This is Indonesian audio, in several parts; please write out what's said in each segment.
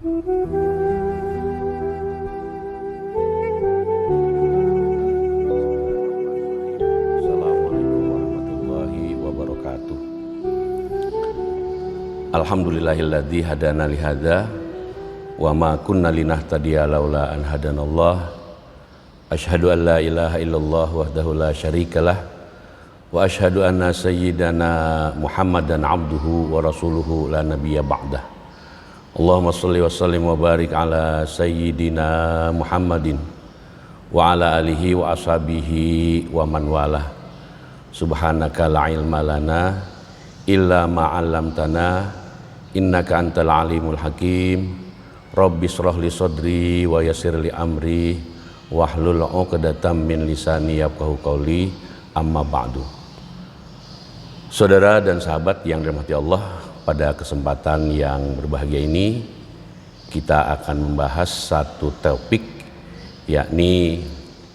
Assalamualaikum warahmatullahi wabarakatuh. Alhamdulillahilladzi hadana lihada wa ma kunna linahtadiya laula an hadanallah. Asyhadu an la ilaha illallah wahdahu la syarikalah wa asyhadu anna sayyidana Muhammadan abduhu wa rasuluhu la nabiyya ba'dah. Allahumma shalli wa sallim wa barik ala sayyidina Muhammadin wa ala alihi wa ashabihi wa man walah. Subhanaka la ilma lana illa ma 'allamtana innaka antal alimul hakim. Rabbi shrah li sadri wa yassir li amri wahlul 'uqdatam min lisani yafqahu qawli. Amma ba'du. Saudara dan sahabat yang dirahmati Allah, pada kesempatan yang berbahagia ini kita akan membahas satu topik, yakni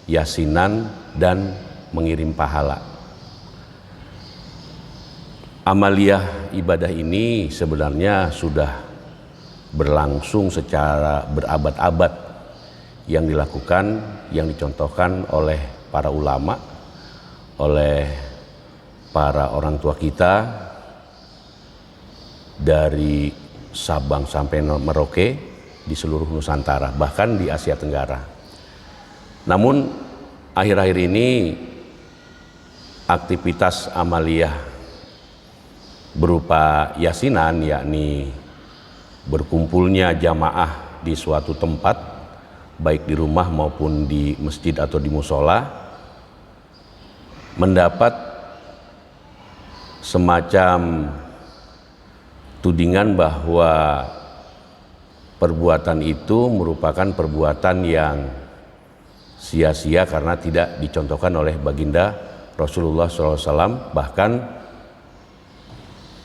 yasinan dan mengirim pahala. Amaliyah ibadah ini sebenarnya sudah berlangsung secara berabad-abad, yang dilakukan, yang dicontohkan oleh para ulama, oleh para orang tua kita dari Sabang sampai Merauke di seluruh Nusantara, bahkan di Asia Tenggara. Namun akhir-akhir ini aktivitas amaliyah berupa yasinan, yakni berkumpulnya jamaah di suatu tempat, baik di rumah maupun di masjid atau di musola, mendapat semacam tudingan bahwa perbuatan itu merupakan perbuatan yang sia-sia karena tidak dicontohkan oleh baginda Rasulullah SAW. Bahkan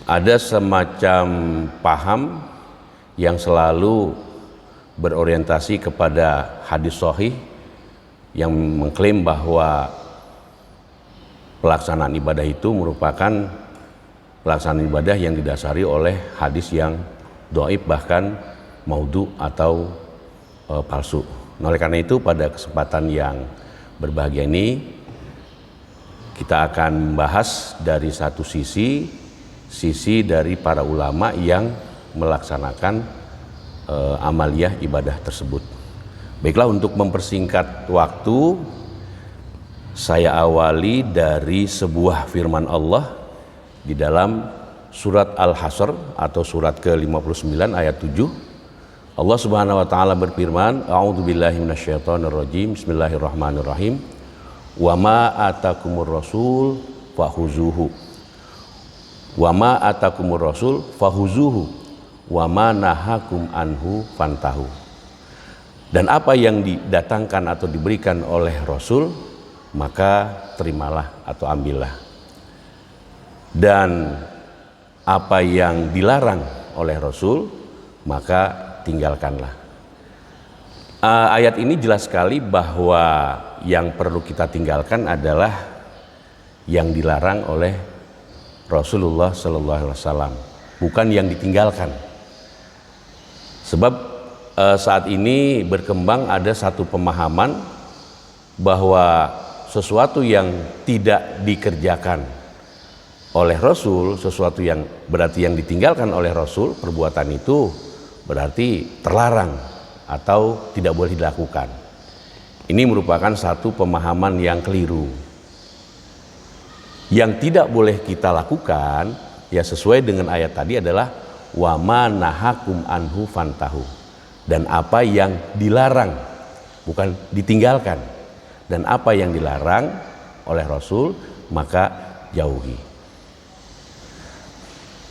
ada semacam paham yang selalu berorientasi kepada hadis sahih yang mengklaim bahwa pelaksanaan ibadah itu merupakan pelaksanaan ibadah yang didasari oleh hadis yang dhaif, bahkan maudhu atau palsu. Oleh karena itu pada kesempatan yang berbahagia ini kita akan membahas dari satu sisi dari para ulama yang melaksanakan amaliyah ibadah tersebut. Baiklah, untuk mempersingkat waktu, saya awali dari sebuah firman Allah di dalam surat Al-Hasr atau surat ke-59 ayat 7. Allah Subhanahu wa taala berfirman, A'udzubillahi minasyaitonirrajim. Bismillahirrahmanirrahim. Wa ma atakumur rasul fahuzuhu. Wa ma atakumur rasul fahuzuhu wa ma nahakum anhu fantahu. Dan apa yang didatangkan atau diberikan oleh Rasul, maka terimalah atau ambillah. Dan apa yang dilarang oleh Rasul, maka tinggalkanlah. Ayat ini jelas sekali bahwa yang perlu kita tinggalkan adalah yang dilarang oleh Rasulullah Sallallahu Alaihi Wasallam, bukan yang ditinggalkan. Sebab saat ini berkembang ada satu pemahaman bahwa sesuatu yang tidak dikerjakan oleh Rasul, sesuatu yang berarti yang ditinggalkan oleh Rasul, perbuatan itu berarti terlarang atau tidak boleh dilakukan. Ini merupakan satu pemahaman yang keliru. Yang tidak boleh kita lakukan, ya sesuai dengan ayat tadi, adalah wa ma nahakum anhu fantahu. Dan apa yang dilarang, bukan ditinggalkan. Dan apa yang dilarang oleh Rasul, maka jauhi.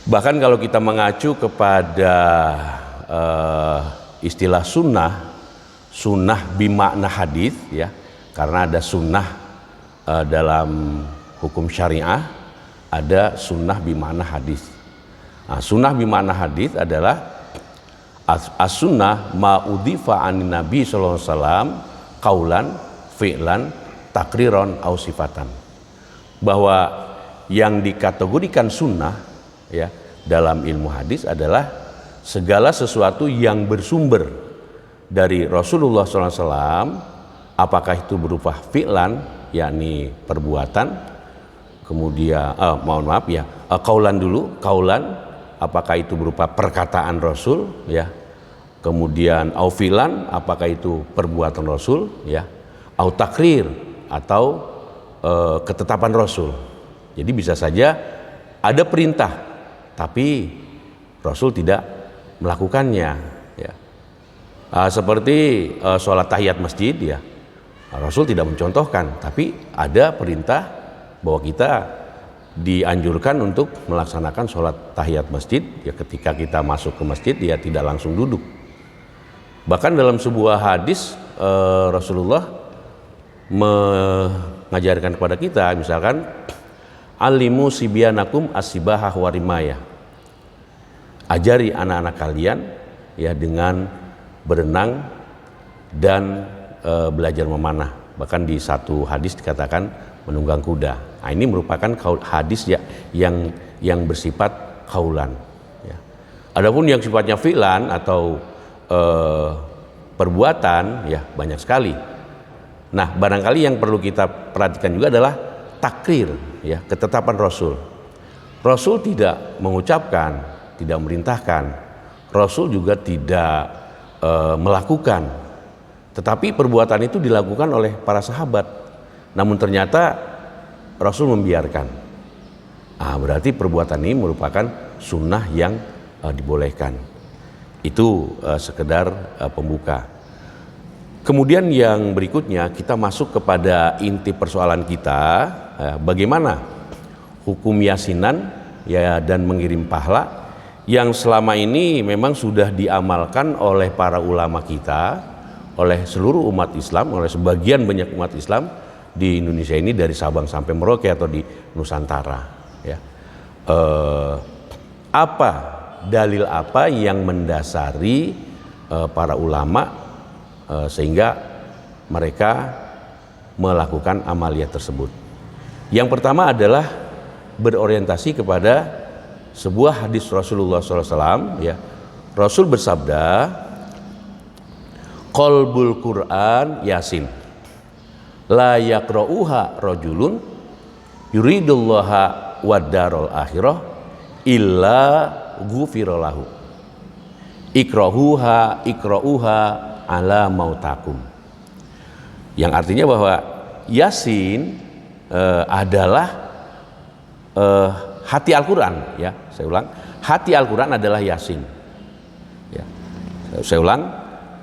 Bahkan kalau kita mengacu kepada istilah sunnah bimakna hadis, ya, karena ada sunnah dalam hukum syariah, ada sunnah bimakna hadis. Nah, sunnah bimakna hadis adalah as-sunnah ma'udhifa anin nabi sallallahu alaihi wasallam qaulan fi'lan takriron au sifatan. Bahwa yang dikategorikan sunnah, ya, dalam ilmu hadis adalah segala sesuatu yang bersumber dari Rasulullah SAW, apakah itu berupa fi'lan, yakni perbuatan, kemudian kaulan dulu, kaulan, apakah itu berupa perkataan Rasul, ya, kemudian au fi'lan, apakah itu perbuatan Rasul, ya, au takrir atau ketetapan Rasul. Jadi bisa saja ada perintah, tapi Rasul tidak melakukannya, ya. Seperti sholat tahiyat masjid, ya, Rasul tidak mencontohkan, tapi ada perintah bahwa kita dianjurkan untuk melaksanakan sholat tahiyat masjid, ya, ketika kita masuk ke masjid, ya, tidak langsung duduk. Bahkan dalam sebuah hadis Rasulullah mengajarkan kepada kita, misalkan alimu sibyanakum as-sibahah warimaya, ajari anak-anak kalian, ya, dengan berenang dan belajar memanah. Bahkan di satu hadis dikatakan menunggang kuda. Nah, ini merupakan hadis, ya, yang bersifat kaulan, ya. Adapun yang sifatnya fi'lan atau perbuatan, ya, banyak sekali. Nah, barangkali yang perlu kita perhatikan juga adalah takrir, ya, ketetapan Rasul. Rasul tidak mengucapkan, tidak memerintahkan, Rasul juga tidak melakukan, tetapi perbuatan itu dilakukan oleh para sahabat. Namun ternyata Rasul membiarkan. Berarti perbuatan ini merupakan sunnah yang dibolehkan. Itu sekedar pembuka. Kemudian yang berikutnya kita masuk kepada inti persoalan kita, bagaimana hukum yasinan, ya, dan mengirim pahala yang selama ini memang sudah diamalkan oleh para ulama kita, oleh seluruh umat Islam, oleh sebagian banyak umat Islam di Indonesia ini, dari Sabang sampai Merauke atau di Nusantara, ya. Dalil apa yang mendasari para ulama sehingga mereka melakukan amaliyah tersebut? Yang pertama adalah berorientasi kepada sebuah hadis Rasulullah SAW, ya. Rasul bersabda, qalbul Quran Yasin, la yaqra'uha rajulun yuridullaha wad-darul akhirah illa ghufira lahu. Ikra'uha ala mautakum. Yang artinya bahwa Yasin adalah hati Al-Quran, ya. Saya ulang, hati Al-Quran adalah Yasin, ya. Saya ulang,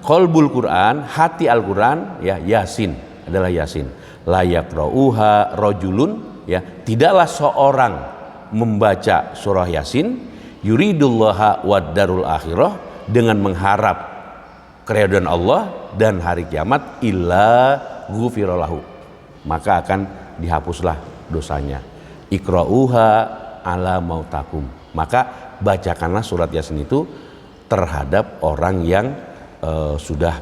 qalbul Quran, hati Al-Quran, ya, Yasin adalah Yasin. La yaqra'uha rajulun, ya, tidaklah seorang membaca surah Yasin yuridullaha wad-darul akhirah, dengan mengharap keridhaan Allah dan hari kiamat, illa ghufira lahu, maka akan dihapuslah dosanya. Ikra'uha ala mautakum, maka bacakanlah surat Yasin itu terhadap orang yang sudah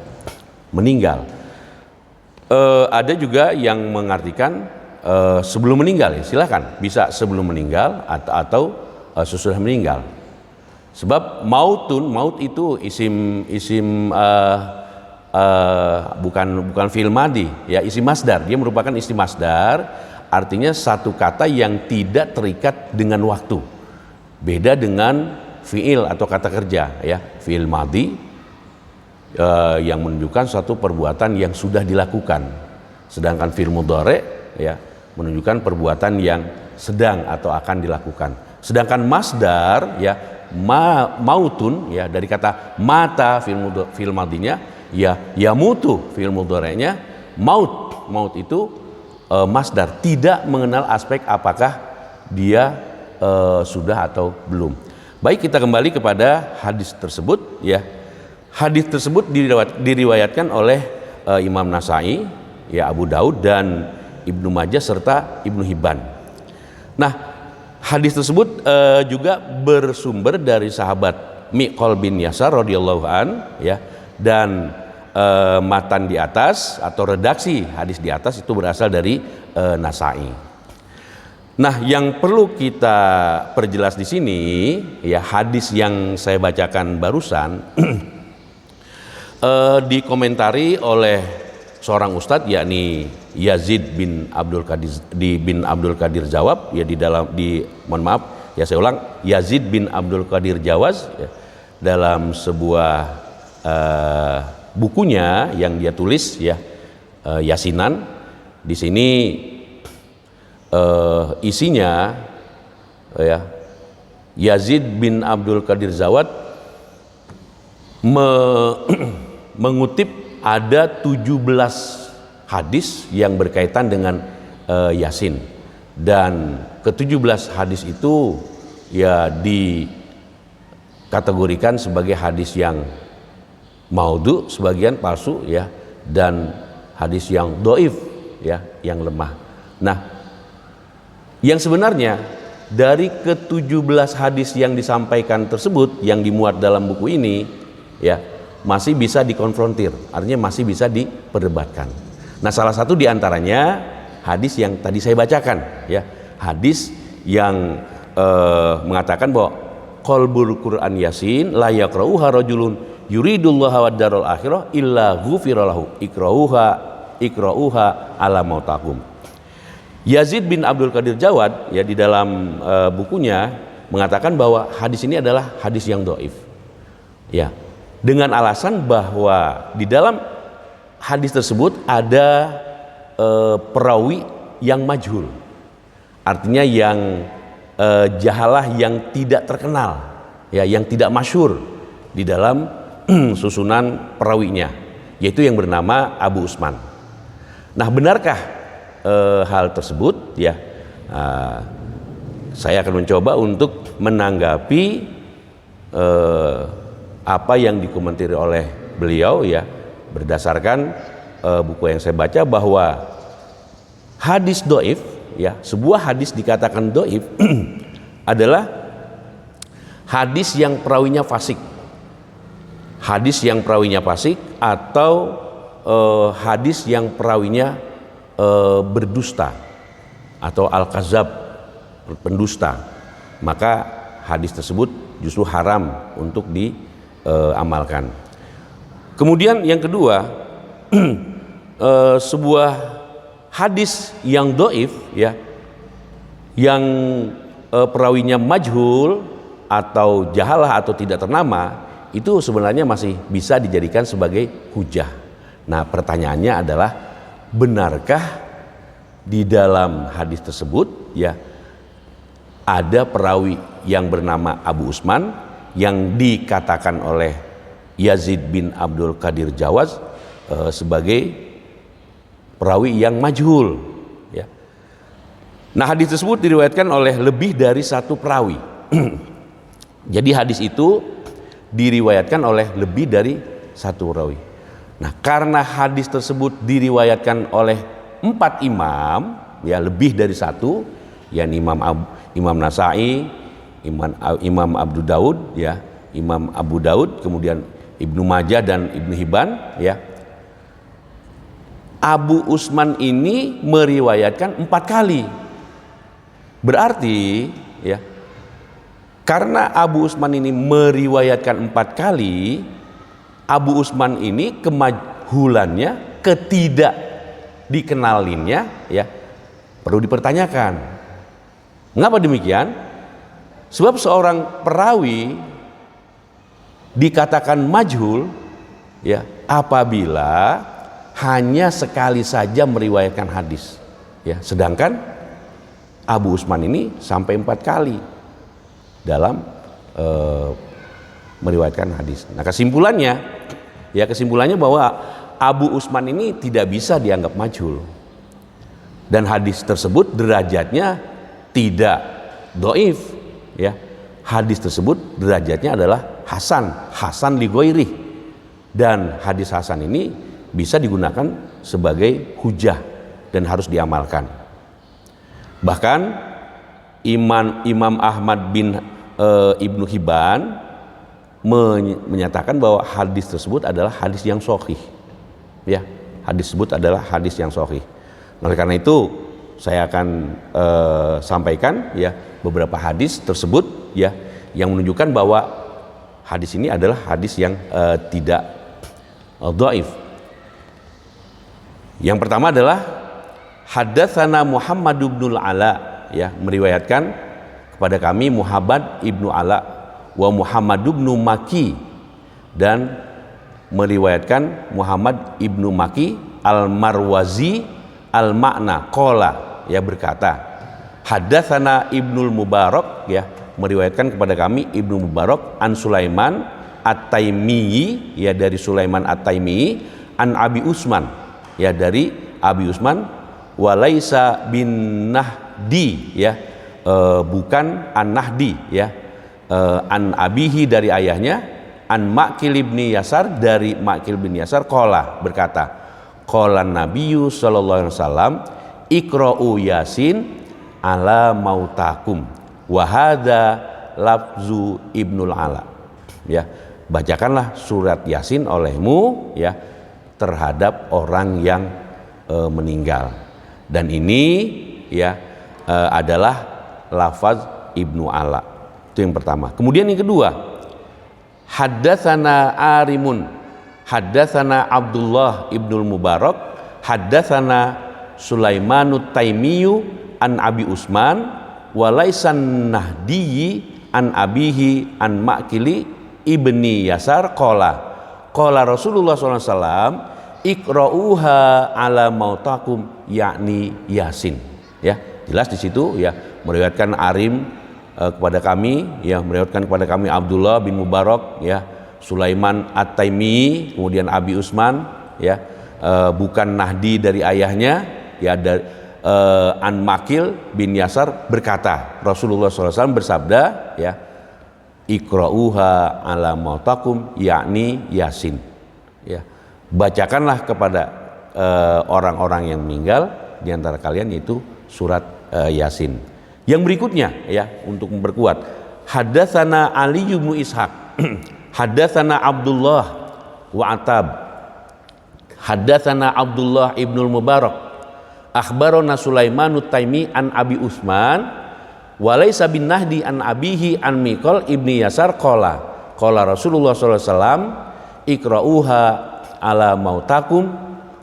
meninggal. Ada juga yang mengartikan sebelum meninggal, ya, silakan bisa sebelum meninggal atau sesudah meninggal. Sebab maut itu isim bukan fi'il madhi, ya, isim masdar. Dia merupakan isim masdar, artinya satu kata yang tidak terikat dengan waktu. Beda dengan fi'il atau kata kerja, ya. Fi'il madhi yang menunjukkan suatu perbuatan yang sudah dilakukan, sedangkan fi'il mudhari', ya, menunjukkan perbuatan yang sedang atau akan dilakukan. Sedangkan masdar, ya, mautun, ya, dari kata mata fi'il madhinya, ya, yamutu fi'il mudhari'nya, maut itu masdar, tidak mengenal aspek apakah dia sudah atau belum. Baik, kita kembali kepada hadis tersebut, ya. Hadis tersebut diriwayatkan oleh Imam Nasai, ya, Abu Daud dan Ibnu Majah serta Ibnu Hibban. Nah, hadis tersebut juga bersumber dari sahabat Miqal bin Yasar radhiyallahu an, ya, dan matan di atas atau redaksi hadis di atas itu berasal dari Nasai. Nah, yang perlu kita perjelas di sini ya, hadis yang saya bacakan barusan dikomentari oleh seorang ustadz, yakni Yazid bin Abdul Qadir Jawab ya, mohon maaf ya, saya ulang, Yazid bin Abdul Qadir Jawaz ya, dalam sebuah bukunya yang dia tulis ya, Yasinan. Di sini isinya ya, Yazid bin Abdul Qadir Jawad mengutip ada 17 hadis yang berkaitan dengan Yasin, dan ke-17 hadis itu ya dikategorikan sebagai hadis yang maudhu, sebagian palsu ya, dan hadis yang dhaif ya, yang lemah. Nah, yang sebenarnya dari ke-17 hadis yang disampaikan tersebut yang dimuat dalam buku ini ya, masih bisa dikonfrontir, artinya masih bisa diperdebatkan. Nah, salah satu diantaranya hadis yang tadi saya bacakan ya, hadis yang mengatakan bahwa qalbul Quran Yasin la yaqra'uha rajulun yuridullaha wad darul akhirah illa ghufira lahu ikra'uha ala mautakum. Yazid bin Abdul Qadir Jawad ya, di dalam bukunya mengatakan bahwa hadis ini adalah hadis yang dhaif ya, dengan alasan bahwa di dalam hadis tersebut ada perawi yang majhul, artinya yang jahalah, yang tidak terkenal ya, yang tidak masyhur di dalam susunan perawinya, yaitu yang bernama Abu Usman. Nah, benarkah hal tersebut ya? Saya akan mencoba untuk menanggapi apa yang dikomentari oleh beliau ya, berdasarkan buku yang saya baca, bahwa hadis dhaif ya, sebuah hadis dikatakan dhaif adalah hadis yang perawinya fasik, hadis yang perawinya fasik, atau hadis yang perawinya berdusta atau al-kazab, pendusta, maka hadis tersebut justru haram untuk diamalkan. Kemudian yang kedua, sebuah hadis yang dhaif ya, yang perawinya majhul atau jahalah atau tidak ternama, itu sebenarnya masih bisa dijadikan sebagai hujah. Nah, pertanyaannya adalah, benarkah di dalam hadis tersebut ya ada perawi yang bernama Abu Usman yang dikatakan oleh Yazid bin Abdul Qadir Jawaz sebagai perawi yang majhul ya. Nah, hadis tersebut diriwayatkan oleh lebih dari satu perawi. Jadi hadis itu diriwayatkan oleh lebih dari satu perawi. Nah, karena hadis tersebut diriwayatkan oleh 4 imam ya, lebih dari satu, yakni Imam Nasai, Imam Abu Daud ya, Imam Abu Daud, kemudian Ibnu Majah dan Ibnu Hibban ya. Abu Usman ini meriwayatkan 4 kali. Berarti ya, karena Abu Usman ini meriwayatkan 4 kali, Abu Usman ini kemajhulannya, ketidak dikenalinnya ya, perlu dipertanyakan. Mengapa demikian? Sebab seorang perawi dikatakan majhul ya apabila hanya sekali saja meriwayatkan hadis ya, sedangkan Abu Usman ini sampai 4 kali dalam meriwayatkan hadis. Nah, kesimpulannya bahwa Abu Usman ini tidak bisa dianggap majhul, dan hadis tersebut derajatnya tidak dhaif ya. Hadis tersebut derajatnya adalah hasan li ghairih, dan hadis hasan ini bisa digunakan sebagai hujah dan harus diamalkan. Bahkan Imam Ahmad bin Ibnu Hibban menyatakan bahwa hadis tersebut adalah hadis yang sahih ya, hadis tersebut adalah hadis yang sahih. Oleh karena itu saya akan sampaikan ya beberapa hadis tersebut ya yang menunjukkan bahwa hadis ini adalah hadis yang tidak dhaif. Yang pertama adalah haddatsana Muhammad ibnul Ala, ya, meriwayatkan kepada kami Muhammad ibnu Ala wa Muhammad ibnu Maki, dan meriwayatkan Muhammad ibnu Maki al-Marwazi al-Makna qala, ya, berkata haddatsana Ibnul Mubarak, ya, meriwayatkan kepada kami Ibnu Mubarak an Sulaiman At-Taimi, ya, dari Sulaiman At-Taimi, an Abi Usman, ya, dari Abi Usman, walaisa bin Nahdi, ya, bukan an Nahdi, ya, an abihi dari ayahnya, an Ma'qil bin Yasar dari Ma'qil bin Yasar qala, berkata qala Nabiyyu sallallahu alaihi wasallam iqra'u Yasin ala mautakum wa hadza lafzu Ibnul Ala, ya, bacakanlah surat Yasin olehmu, ya, terhadap orang yang meninggal, dan ini, ya, adalah lafaz Ibnu Ala. Itu yang pertama. Kemudian yang kedua, haddatsana Arimun haddatsana Abdullah Ibnul Mubarak haddatsana Sulaimanut Taimiyu an Abi Usman walaisan Nahdiyi an abihi an Ma'qili ibni Yasar qala Rasulullah SAW iqra'uha ala mautakum, yakni Yasin, ya, jelas di situ, ya, meriwayatkan Arim kepada kami, ya, meriwayatkan kepada kami Abdullah bin Mubarak, ya, Sulaiman At-Taimi, kemudian Abi Usman, ya, bukan Nahdi dari ayahnya, ya, dari an Ma'qil bin Yasar berkata Rasulullah SAW bersabda, ya, iqra'uha ala mautakum, yakni Yasin, ya, bacakanlah kepada orang-orang yang meninggal di antara kalian, yaitu surat Yasin. Yang berikutnya, ya, untuk memperkuat, haddatsana Ali bin Ishaq haddatsana Abdullah wa Atab haddatsana Abdullah ibnul Mubarak akhbarana Sulaimanut Taimi an Abi Usman walaysa bin Nahdi an abihi an Miqal ibni Yasar qala Rasulullah sallallahu alaihi wasallam iqra'uha ala mautakum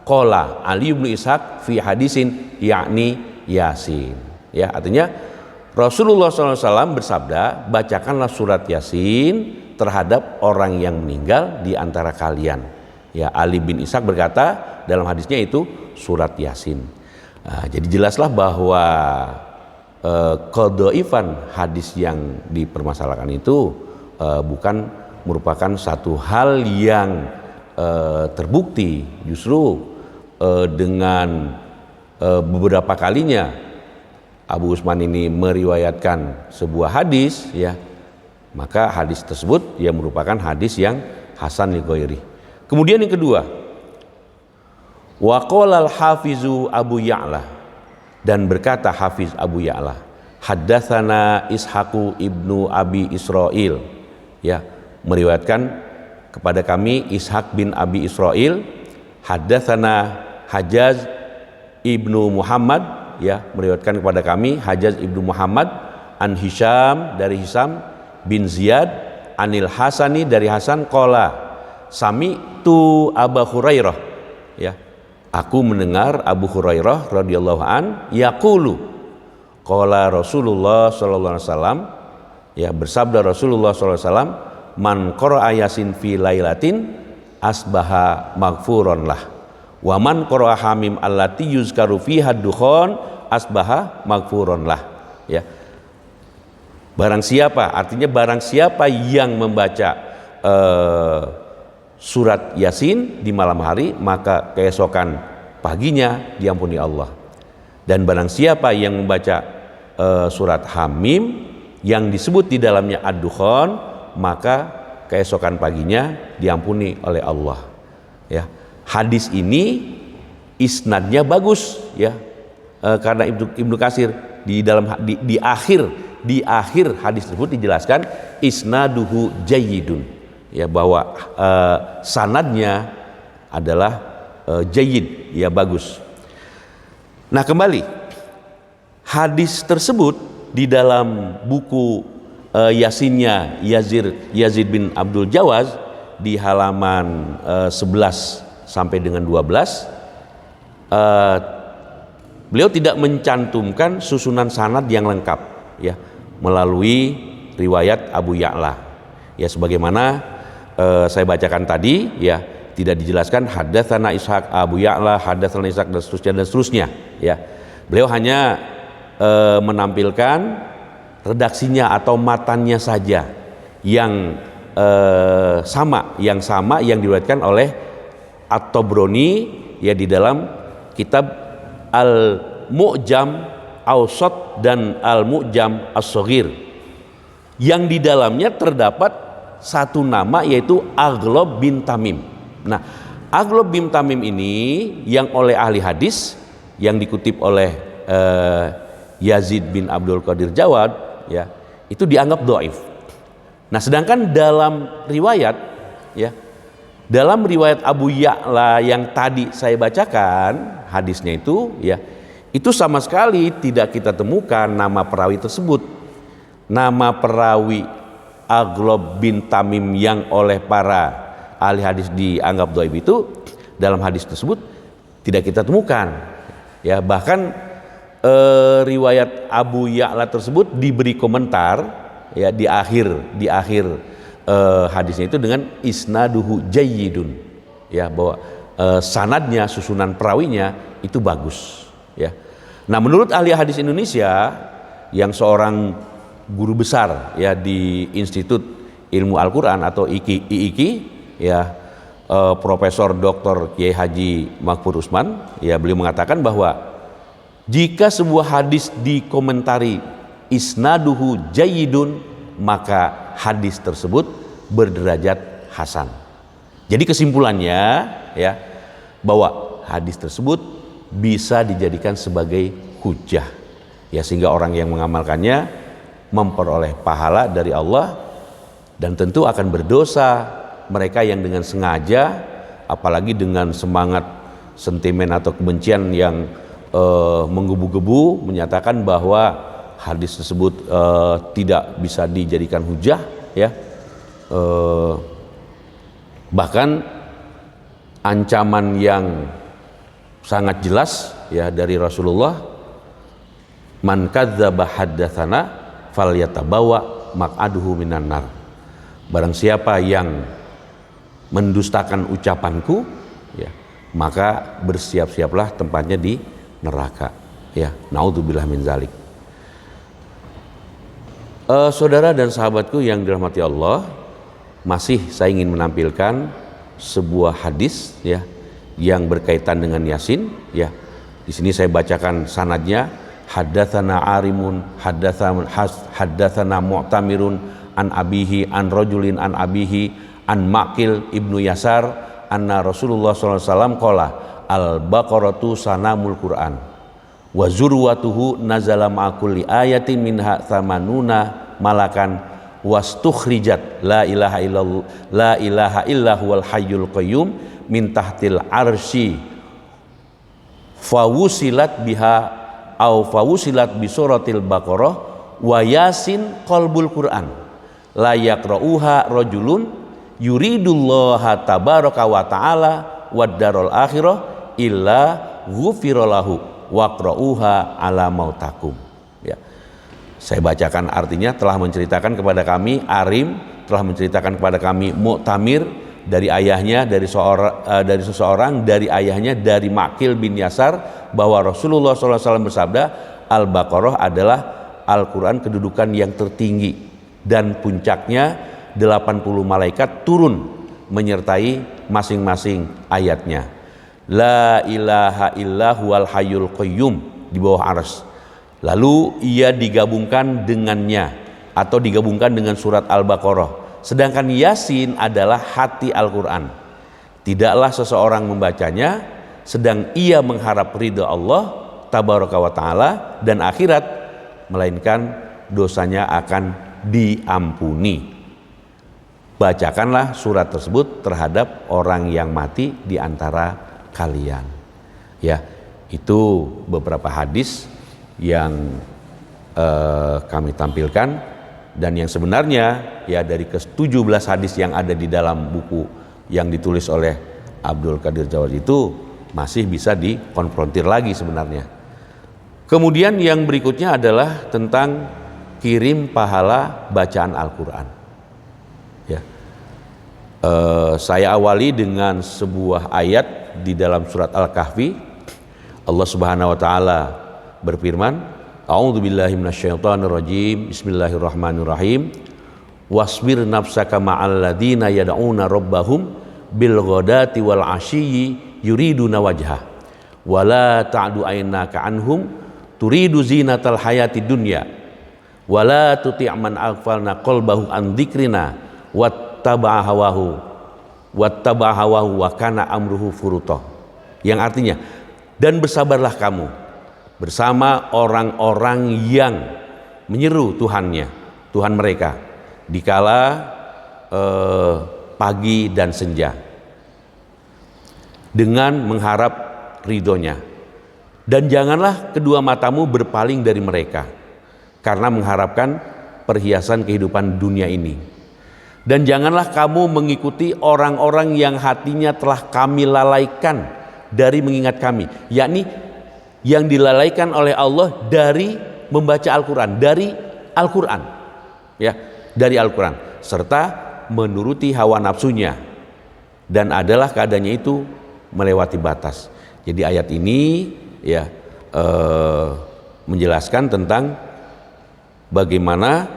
qala Ali bin Ishaq fi hadisin yakni Yasin, ya, artinya Rasulullah SAW bersabda, bacakanlah surat Yasin terhadap orang yang meninggal di antara kalian, ya. Ali bin Ishaq berkata dalam hadisnya itu surat Yasin. Jadi jelaslah bahwa qadhaifan hadis yang dipermasalahkan itu bukan merupakan satu hal yang terbukti. Justru dengan beberapa kalinya Abu Usman ini meriwayatkan sebuah hadis, ya, maka hadis tersebut, ya, merupakan hadis yang hasan li ghairi. Kemudian yang kedua, wa qala al-hafizu Abu Ya'la, dan berkata Hafiz Abu Ya'la, haddatsana Ishaqu ibnu Abi Israil, ya, meriwayatkan kepada kami Ishaq bin Abi Israil, haddatsana Hajjaj ibnu Muhammad, ya, meriwayatkan kepada kami Hajjaj ibnu Muhammad an Hisham dari Hisham bin Ziyad anil Hasani dari Hasan qala sami tu Abu Hurairah, ya, aku mendengar Abu Hurairah radhiyallahu an yaqulu qala Rasulullah sallallahu alaihi wasallam, ya, bersabda Rasulullah sallallahu alaihi wasallam, man qara'a Yasin fi lailatin asbaha maghfuron lah wa man qara'a Hamim allati yuzkaru fiha dukhon asbaha maghfuron lah, ya. Barang siapa, artinya barang siapa yang membaca surat Yasin di malam hari, maka keesokan paginya diampuni Allah. Dan barang siapa yang membaca surat Hamim yang disebut di dalamnya ad-dukhon, maka keesokan paginya diampuni oleh Allah, ya. Hadis ini isnadnya bagus, ya, karena Ibnu Katsir di akhir hadis tersebut dijelaskan isnaduhu jayyidun, ya, bahwa sanadnya adalah jayyid, ya, bagus. Nah, kembali Hadis tersebut di dalam buku Yasinnya Yazid bin Abdul Jawaz di halaman 11 sampai dengan 12, beliau tidak mencantumkan susunan sanad yang lengkap ya melalui riwayat Abu Ya'la. Ya sebagaimana saya bacakan tadi ya, tidak dijelaskan haddatsana Ishaq Abu Ya'la, haddatsana Ishaq dan seterusnya ya. Beliau hanya menampilkan redaksinya atau matannya saja yang sama yang diriwayatkan oleh At-Tabrani ya di dalam kitab Al-Mu'jam Awsat dan Al-Mu'jam As-Shaghir, yang di dalamnya terdapat satu nama yaitu Aghlab bin Tamim. Nah, Aghlab bin Tamim ini yang oleh ahli hadis yang dikutip oleh Yazid bin Abdul Qadir Jawad ya, itu dianggap dhaif. Nah, sedangkan dalam riwayat ya, dalam riwayat Abu Ya'la yang tadi saya bacakan hadisnya itu ya, itu sama sekali tidak kita temukan nama perawi tersebut. Nama perawi Aghlab bin Tamim yang oleh para ahli hadis dianggap dhaif itu dalam hadis tersebut tidak kita temukan. Ya, bahkan riwayat Abu Ya'la tersebut diberi komentar ya di akhir hadisnya itu dengan isnaduhu jayyidun ya, bahwa sanadnya, susunan perawinya itu bagus ya. Nah, menurut ahli hadis Indonesia yang seorang guru besar ya di Institut Ilmu Al-Quran atau IIQ ya, Profesor Dr. Kiai Haji Makfur Usman ya, beliau mengatakan bahwa jika sebuah hadis dikomentari isnaduhu jayyidun, maka hadis tersebut berderajat hasan. Jadi kesimpulannya ya, bahwa hadis tersebut bisa dijadikan sebagai hujjah ya, sehingga orang yang mengamalkannya memperoleh pahala dari Allah, dan tentu akan berdosa mereka yang dengan sengaja, apalagi dengan semangat sentimen atau kebencian yang menggebu-gebu menyatakan bahwa hadis tersebut tidak bisa dijadikan hujjah ya. Bahkan ancaman yang sangat jelas ya dari Rasulullah, man kadzdzaba haddatsana falyatabawa maq'aduhu minan nar. Barang siapa yang mendustakan ucapanku ya, maka bersiap-siaplah tempatnya di neraka ya, naudzubillah min zalik. Saudara dan sahabatku yang dirahmati Allah, masih saya ingin menampilkan sebuah hadis ya yang berkaitan dengan Yasin ya. Di sini saya bacakan sanadnya. Haddatsana Arimun, haddatsana Mu'tamirun an abihi an rajulin an abihi an Maqil ibnu Yasar anna Rasulullah sallallahu alaihi wasallam qala al-baqaratu sanamul Qur'an wa zurwatuhu nazala ma'kulli ayatin minha thamanuna malakan wastukhrijat la ilaha illa huwal hayyul qayyum min tahtil arsy fawusilat biha au fawusilat bi suratil baqarah wa yasin qalbul Qur'an la yaqra'uha rajulun yuridullaha tabaraka wa ta'ala wad darul akhirah illa ghufira lahu waqra'uha ala mautakum ya. Saya bacakan artinya. Telah menceritakan kepada kami Arim, telah menceritakan kepada kami Mu'tamir dari ayahnya, dari seseorang dari ayahnya, dari Maqil bin Yasar, bahwa Rasulullah SAW bersabda, Al-Baqarah adalah Al-Quran kedudukan yang tertinggi dan puncaknya 80 malaikat turun menyertai masing-masing ayatnya. La ilaha illa huwal hayyul qayyum di bawah arsy. Lalu ia digabungkan dengannya atau digabungkan dengan surat Al-Baqarah. Sedangkan Yasin adalah hati Al-Quran. Tidaklah seseorang membacanya sedang ia mengharap ridha Allah tabaraka wa ta'ala dan akhirat, melainkan dosanya akan diampuni. Bacakanlah surat tersebut terhadap orang yang mati di antara kalian. Ya, itu beberapa hadis yang kami tampilkan, dan yang sebenarnya ya dari ke-17 hadis yang ada di dalam buku yang ditulis oleh Abdul Qadir Jawad itu masih bisa dikonfrontir lagi sebenarnya. Kemudian yang berikutnya adalah tentang kirim pahala bacaan Al-Quran. Ya. Saya awali dengan sebuah ayat di dalam surat Al-Kahfi. Allah Subhanahu wa taala berfirman, A'udzubillahi minasyaitonirrajim. Bismillahirrahmanirrahim. Wasbir nafsaka ma'al ladzina yad'una rabbahum bil ghadati wal 'ashiyyi yuriduna wajha. Wala ta'du aynaka anhum turidu zinatal hayatid dunya. Wala tuti' man aghfalna qalbahu an dzikrina wattaba'a hawahu wa kana amruhu furuta. Yang artinya, dan bersabarlah kamu bersama orang-orang yang menyeru Tuhan mereka dikala pagi dan senja dengan mengharap ridhonya, dan janganlah kedua matamu berpaling dari mereka karena mengharapkan perhiasan kehidupan dunia ini, dan janganlah kamu mengikuti orang-orang yang hatinya telah kami lalaikan dari mengingat kami, yakni yang dilalaikan oleh Allah dari membaca Al-Quran, dari Al-Quran, ya, dari Al-Quran, serta menuruti hawa nafsunya, dan adalah keadaannya itu melewati batas. Jadi ayat ini ya menjelaskan tentang bagaimana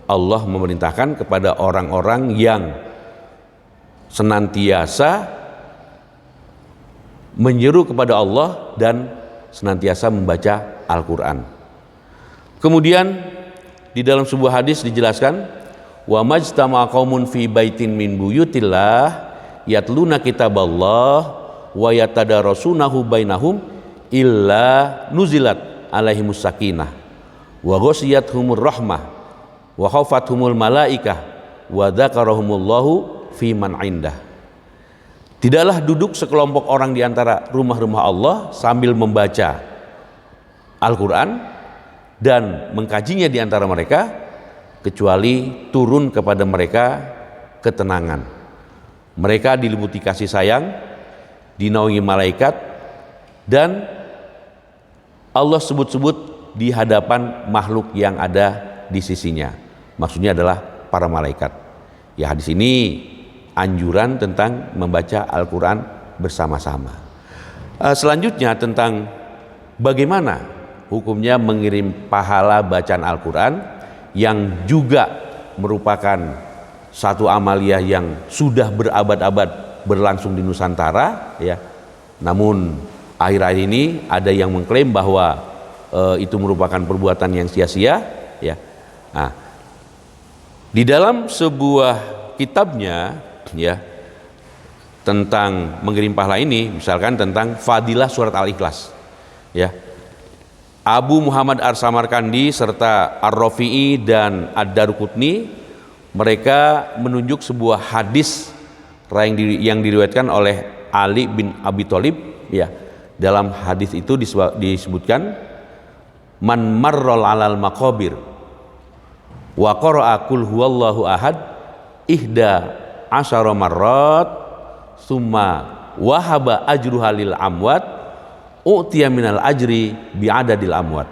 Allah memerintahkan kepada orang-orang yang senantiasa menyeru kepada Allah dan senantiasa membaca Al-Quran. Kemudian di dalam sebuah hadis dijelaskan, wa majtama'a qaumun fi baitin min buyutillah yatluna kitaballah wa yatadarasunahu bainahum illa nuzilat alaihimus sakinah wa ghasyiyatuhumur rahmah wa khafathumul malaikah wa dzakarahumullahu fi man indah. Tidaklah duduk sekelompok orang di antara rumah-rumah Allah sambil membaca Al-Quran dan mengkajinya di antara mereka, kecuali turun kepada mereka ketenangan. Mereka diliputi kasih sayang, dinaungi malaikat, dan Allah sebut-sebut di hadapan makhluk yang ada di sisinya. Maksudnya adalah para malaikat. Ya, hadis ini anjuran tentang membaca Al-Quran bersama-sama. Selanjutnya tentang bagaimana hukumnya mengirim pahala bacaan Al-Quran, yang juga merupakan satu amaliyah yang sudah berabad-abad berlangsung di Nusantara, ya. Namun akhir-akhir ini ada yang mengklaim bahwa itu merupakan perbuatan yang sia-sia, ya. Nah, di dalam sebuah kitabnya, ya, tentang mengirim pahala ini, misalkan tentang fadilah surat Al-Ikhlas, ya, Abu Muhammad Ar-Samarkandi serta Ar-Rafi'i dan Ad-Daruqutni mereka menunjuk sebuah hadis yang diriwayatkan oleh Ali bin Abi Thalib, ya. Dalam hadis itu disebutkan, man marral alal maqabir wa qara'a qul huwallahu ahad ihda asyara marrat summa wahaba ajruha lil amwat u'tiya minal ajri bi'adadil amwat,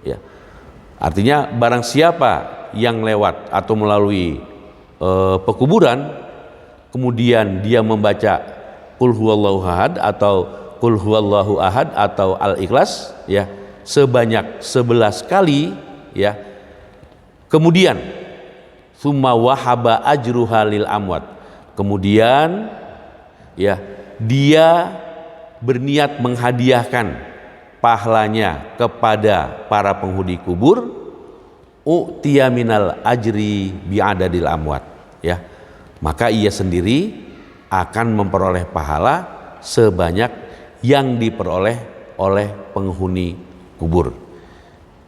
ya. Artinya barang siapa yang lewat atau melalui pekuburan kemudian dia membaca qul huwallahu ahad atau qul huwallahu ahad atau Al-Ikhlas, ya, sebanyak 11 kali, ya, kemudian summa wahaba ajruha lil amwat, kemudian, ya, dia berniat menghadiahkan pahalanya kepada para penghuni kubur, u'tiya minal ajri bi'adadil amwat, ya, maka ia sendiri akan memperoleh pahala sebanyak yang diperoleh oleh penghuni kubur.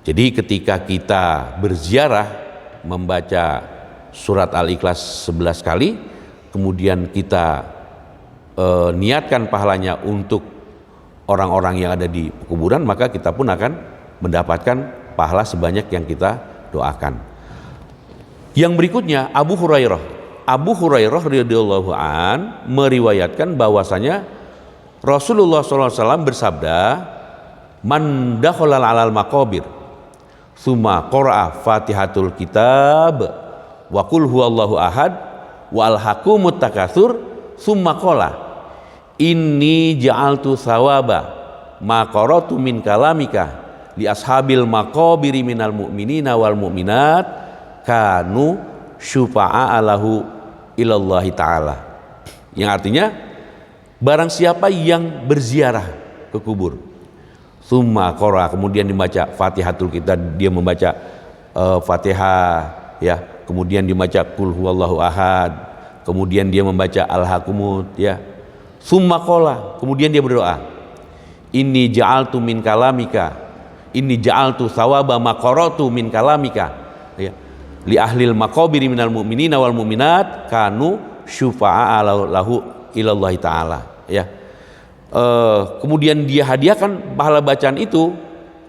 Jadi ketika kita berziarah membaca surat Al-Ikhlas 11 kali, kemudian kita niatkan pahalanya untuk orang-orang yang ada di kuburan, maka kita pun akan mendapatkan pahala sebanyak yang kita doakan. Yang berikutnya Abu Hurairah radhiyallahu an meriwayatkan bahwasanya Rasulullah SAW bersabda, "Man dakhala alal maqabir summa qara'a Fatihatul Kitab wa qul huwallahu ahad wa alhaqumut takatsur summa qala inni ja'altu thawaba ma qara'tu min kalamika li ashabil maqabiri minal mu'minina wal mu'minat kanu syufa'a lahu ilallahi ta'ala." Yang artinya, barang siapa yang berziarah ke kubur, summa qara, kemudian dibaca Fatihatul Kitab, dia membaca Fatihah ya, kemudian dibaca qul huwallahu ahad, kemudian dia membaca al-hakumut ya, summa qala, kemudian dia berdoa, inni ja'altu min kalamika, inni ja'altu thawaba ma qara'tu min kalamika ya, li ahlil maqabiri minal mu'minina wal mu'minat kanu syufa'a lahu ilallahi ta'ala ya. Kemudian dia hadiahkan pahala bacaan itu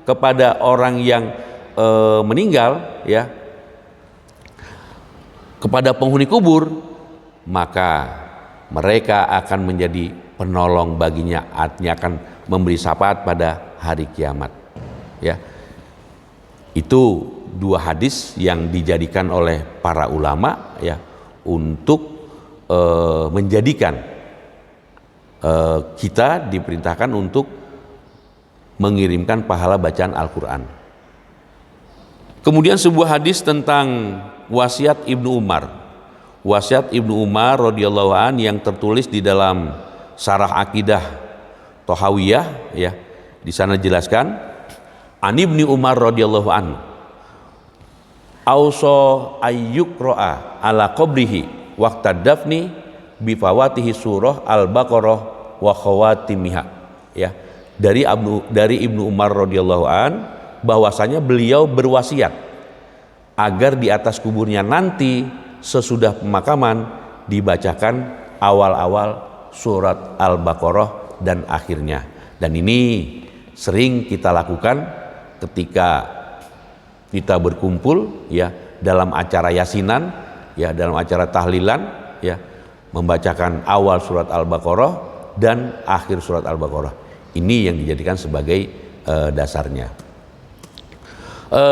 kepada orang yang meninggal ya, kepada penghuni kubur, maka mereka akan menjadi penolong baginya, artinya akan memberi syafaat pada hari kiamat ya. Itu dua hadis yang dijadikan oleh para ulama ya untuk menjadikan kita diperintahkan untuk mengirimkan pahala bacaan Al-Quran. Kemudian sebuah hadis tentang wasiat Ibnu Umar. Wasiat Ibnu Umar radhiyallahu an yang tertulis di dalam Syarah Aqidah Thahawiyah ya. Di sana dijelaskan, An Ibnu Umar radhiyallahu an auso ayyuqra'a ala qabrihi waqta dafni bifawatihi surah Al-Baqarah wa khawatimiha ya. Dari Ibnu Umar radhiyallahu an bahwasanya beliau berwasiat agar di atas kuburnya nanti sesudah pemakaman dibacakan awal-awal surat Al-Baqarah dan akhirnya. Dan ini sering kita lakukan ketika kita berkumpul ya dalam acara yasinan ya, dalam acara tahlilan ya, membacakan awal surat Al-Baqarah dan akhir surat Al-Baqarah. Ini yang dijadikan sebagai dasarnya.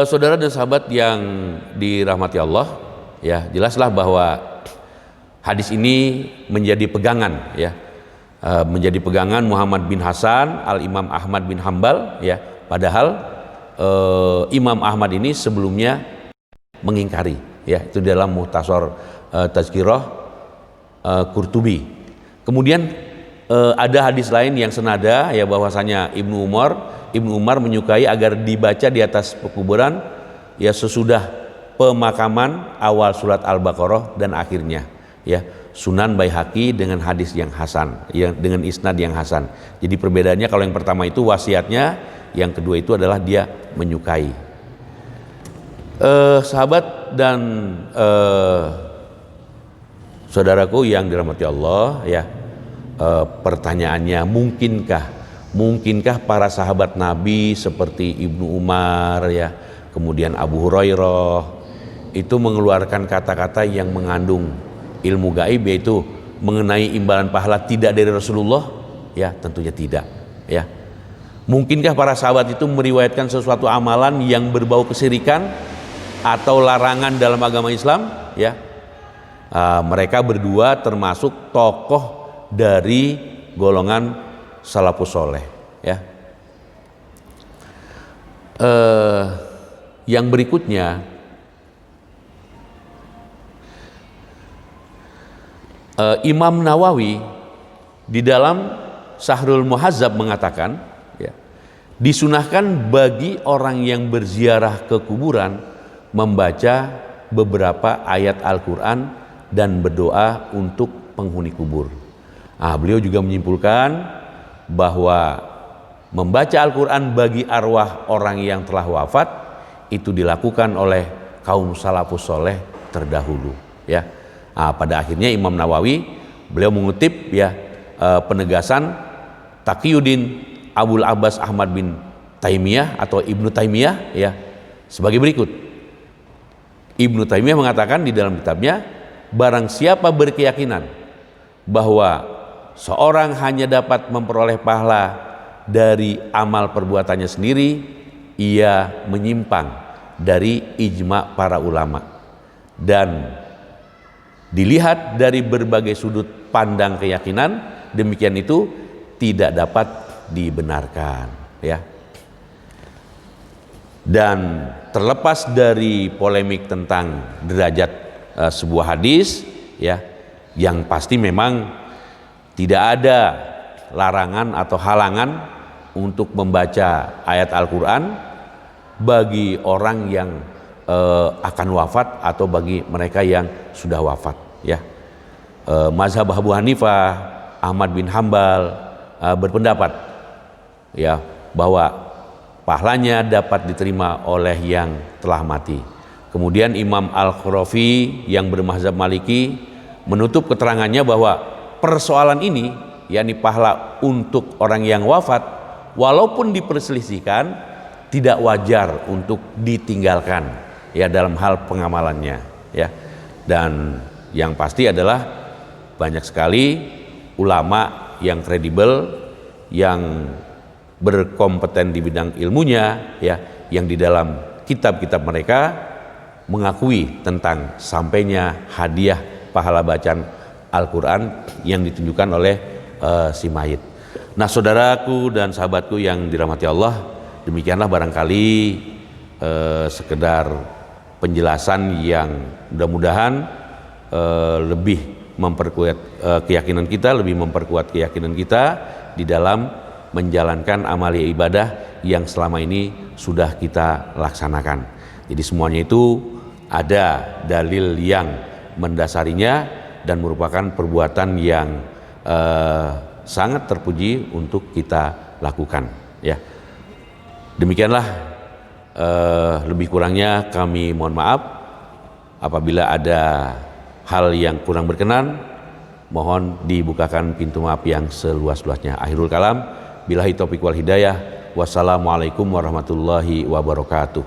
Saudara dan sahabat yang dirahmati Allah ya, jelaslah bahwa hadis ini menjadi pegangan ya, menjadi pegangan Muhammad bin Hasan, Al-Imam Ahmad bin Hambal ya. Padahal Imam Ahmad ini sebelumnya mengingkari ya, itu dalam Muhtasar Tazkirah Qurtubi. Kemudian ada hadis lain yang senada ya, bahwasanya Ibnu Umar menyukai agar dibaca di atas pekuburan ya sesudah pemakaman awal surat Al-Baqarah dan akhirnya ya. Sunan Baihaqi dengan hadis yang hasan ya, dengan isnad yang hasan. Jadi perbedaannya, kalau yang pertama itu wasiatnya, yang kedua itu adalah dia menyukai. Sahabat dan saudaraku yang dirahmati Allah ya, pertanyaannya, mungkinkah para sahabat Nabi seperti Ibnu Umar ya, kemudian Abu Hurairah itu mengeluarkan kata-kata yang mengandung ilmu gaib, yaitu mengenai imbalan pahala, tidak dari Rasulullah? Ya tentunya tidak ya. Mungkinkah para sahabat itu meriwayatkan sesuatu amalan yang berbau kesyirikan atau larangan dalam agama Islam ya? Mereka berdua termasuk tokoh dari golongan salafus soleh ya. Yang berikutnya, Imam Nawawi di dalam Syahrul Muhazzab mengatakan ya, disunahkan bagi orang yang berziarah ke kuburan membaca beberapa ayat Al-Quran dan berdoa untuk penghuni kubur. Beliau juga menyimpulkan bahwa membaca Al-Quran bagi arwah orang yang telah wafat itu dilakukan oleh kaum salafus soleh terdahulu ya. Pada akhirnya Imam Nawawi beliau mengutip ya penegasan Taqiyuddin Abul Abbas Ahmad bin Taimiyah atau Ibnu Taimiyah ya sebagai berikut. Ibnu Taimiyah mengatakan di dalam kitabnya, barang siapa berkeyakinan bahwa seorang hanya dapat memperoleh pahala dari amal perbuatannya sendiri, ia menyimpang dari ijma para ulama dan dilihat dari berbagai sudut pandang keyakinan, demikian itu tidak dapat dibenarkan ya. Dan terlepas dari polemik tentang derajat sebuah hadis ya, yang pasti memang tidak ada larangan atau halangan untuk membaca ayat Al-Quran bagi orang yang akan wafat atau bagi mereka yang sudah wafat ya. Mazhab Abu Hanifah, Ahmad bin Hambal berpendapat ya bahwa pahalanya dapat diterima oleh yang telah mati. Kemudian Imam Al-Khurafi yang bermazhab Maliki menutup keterangannya bahwa persoalan ini, yakni pahala untuk orang yang wafat, walaupun diperselisihkan, tidak wajar untuk ditinggalkan ya dalam hal pengamalannya ya. Dan yang pasti adalah banyak sekali ulama yang kredibel, yang berkompeten di bidang ilmunya ya, yang di dalam kitab-kitab mereka mengakui tentang sampainya hadiah pahala bacaan Al-Quran yang ditunjukkan oleh si mayit. Nah, saudaraku dan sahabatku yang dirahmati Allah, demikianlah barangkali sekedar penjelasan yang mudah-mudahan lebih memperkuat keyakinan kita, lebih memperkuat keyakinan kita di dalam menjalankan amalia ibadah yang selama ini sudah kita laksanakan. Jadi semuanya itu ada dalil yang mendasarinya dan merupakan perbuatan yang sangat terpuji untuk kita lakukan ya. Demikianlah, lebih kurangnya kami mohon maaf. Apabila ada hal yang kurang berkenan, mohon dibukakan pintu maaf yang seluas-luasnya. Akhirul kalam, billahi taufiq wal hidayah. Wassalamualaikum warahmatullahi wabarakatuh.